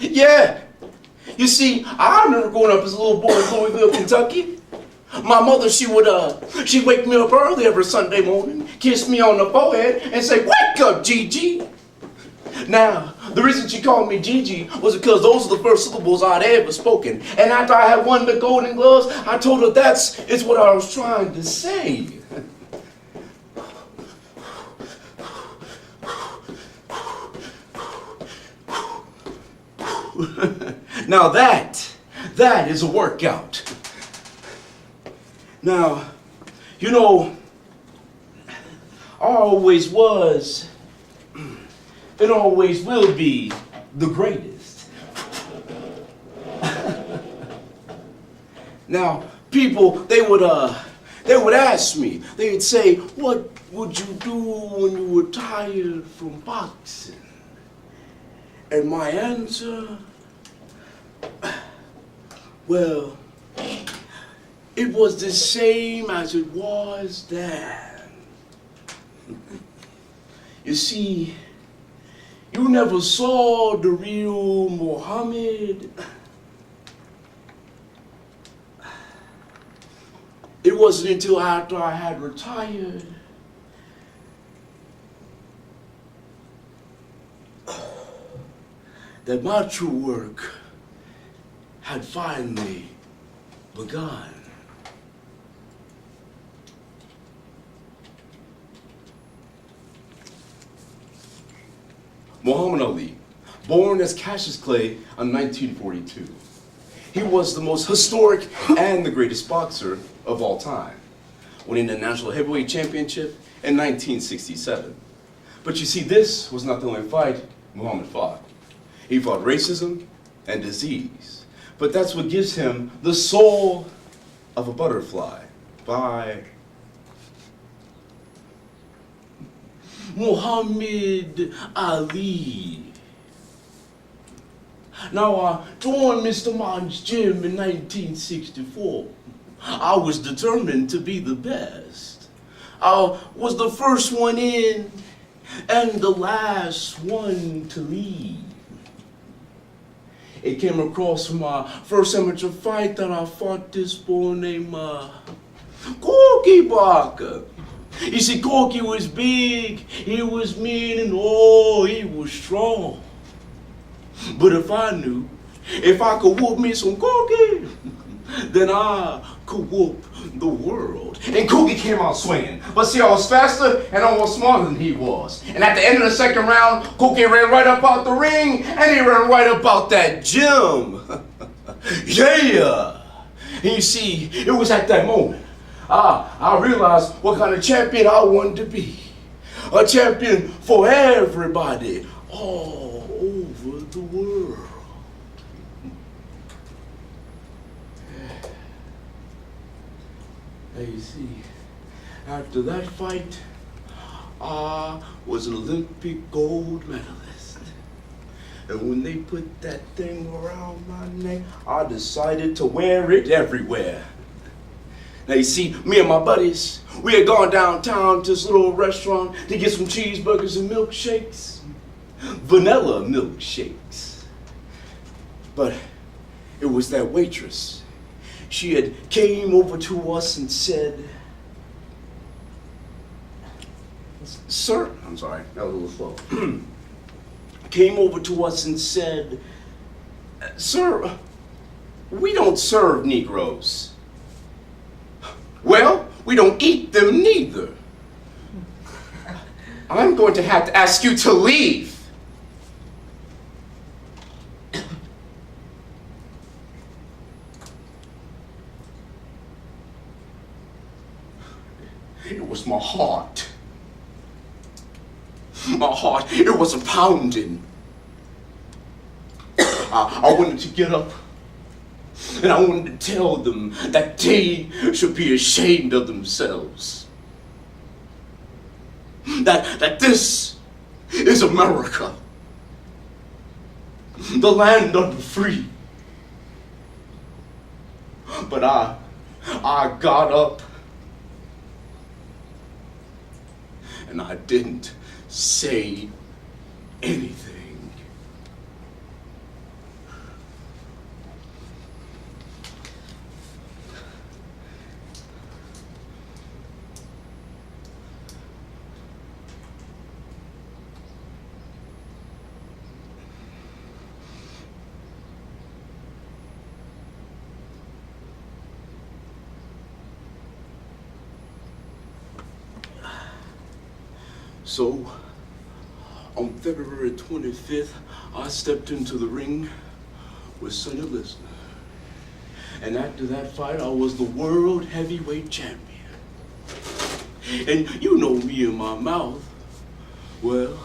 Yeah. You see, I remember growing up as a little boy in Louisville, Kentucky. My mother, she'd wake me up early every Sunday morning, kiss me on the forehead, and say, "Wake up, Gigi." Now, the reason she called me Gigi was because those are the first syllables I'd ever spoken. And after I had won the Golden Gloves, I told her it's what I was trying to say. Now that is a workout. Now, you know, I always was, and always will be, the greatest. Now, people, they would ask me, they'd say, "What would you do when you were tired from boxing?" And my answer, well, it was the same as it was then. You see, you never saw the real Muhammad. It wasn't until after I had retired that my true work had finally begun. Muhammad Ali, born as Cassius Clay in 1942. He was the most historic and the greatest boxer of all time, winning the National Heavyweight Championship in 1967. But you see, this was not the only fight Muhammad fought. He fought racism and disease. But that's what gives him the soul of a butterfly by Muhammad Ali. Now, I joined Mr. Man's gym in 1964. I was determined to be the best. I was the first one in and the last one to leave. It came across from my first amateur fight that I fought this boy named Corky Barker. You see, Corky was big, he was mean, and oh, he was strong. But if I could whoop me some Corky, then I could whoop the world. And Corky came out swinging. But see, I was faster and I was smarter than he was. And at the end of the second round, Corky ran right up out the ring, and he ran right up out that gym. Yeah! And you see, it was at that moment I realized what kind of champion I wanted to be. A champion for everybody all over the world. Now you see, after that fight, I was an Olympic gold medalist. And when they put that thing around my neck, I decided to wear it everywhere. Now you see, me and my buddies, we had gone downtown to this little restaurant to get some cheeseburgers and milkshakes. Vanilla milkshakes. But it was that waitress. She had came over to us and said, "Sir," I'm sorry, that was a little slow. Came over to us and said, "Sir, we don't serve Negroes." "Well, we don't eat them neither." "I'm going to have to ask you to leave." It was my heart. My heart, it was pounding. I wanted to get up. And I wanted to tell them that they should be ashamed of themselves. That this is America. The land of the free. But I got up. And I didn't say anything. So, on February 25th, I stepped into the ring with Sonny Liston. And after that fight, I was the world heavyweight champion. And you know me and my mouth. Well,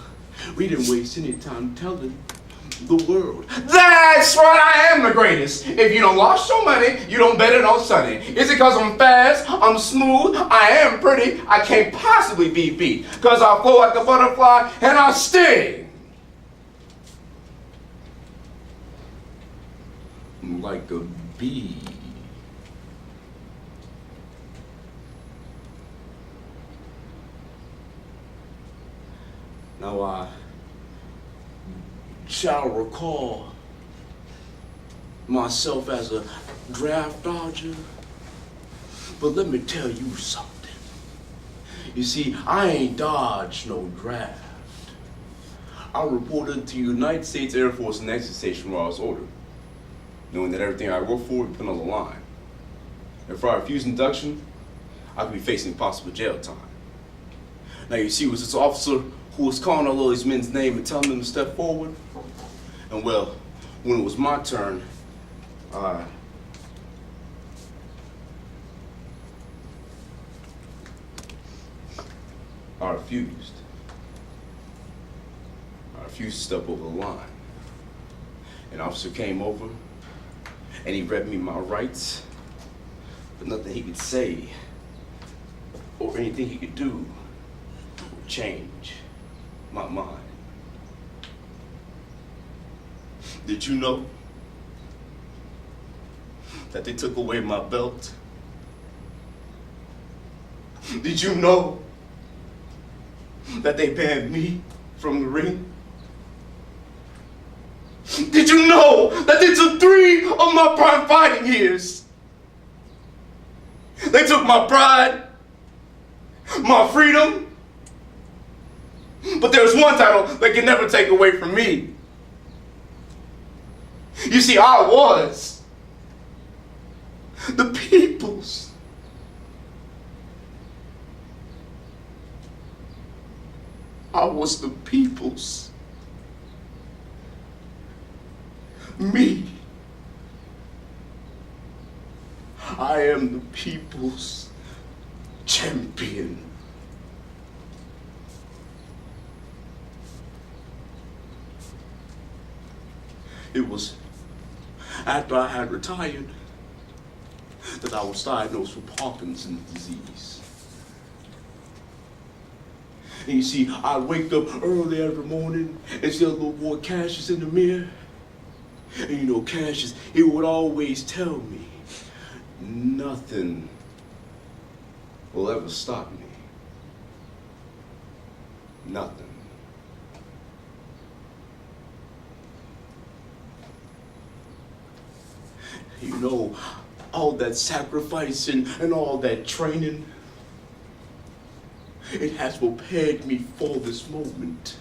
we didn't waste any time telling the world. That's right, I am the greatest. If you don't lost your money, you don't bet it on Sunny. Is it because I'm fast, I'm smooth, I am pretty, I can't possibly be beat. Because I flow like a butterfly and I sting. Like a bee. Now I shall recall myself as a draft dodger, but let me tell you something. You see, I ain't dodged no draft. I reported to United States Air Force Next Station where I was ordered, knowing that everything I worked for would be put on the line. If I refused induction, I could be facing possible jail time. Now you see, it was this officer who was calling all these men's names and telling them to step forward. And well, when it was my turn, I refused. I refused to step over the line. An officer came over and he read me my rights, but nothing he could say or anything he could do would change my mind. Did you know that they took away my belt? Did you know that they banned me from the ring? Did you know that they took 3 of my prime fighting years? They took my pride, my freedom, but there's one title they can never take away from me. You see, I was the people's. I was the people's. Me. I am the people's champion. It was after I had retired that I was diagnosed with Parkinson's disease. And you see, I wake up early every morning and see a little boy Cassius in the mirror. And you know, Cassius, he would always tell me, nothing will ever stop me. Nothing. You know, all that sacrifice and all that training, it has prepared me for this moment.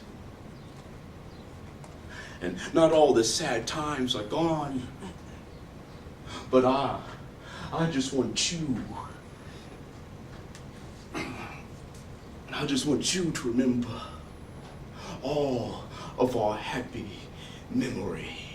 And not all the sad times are gone, but I just want you. I just want you to remember all of our happy memories.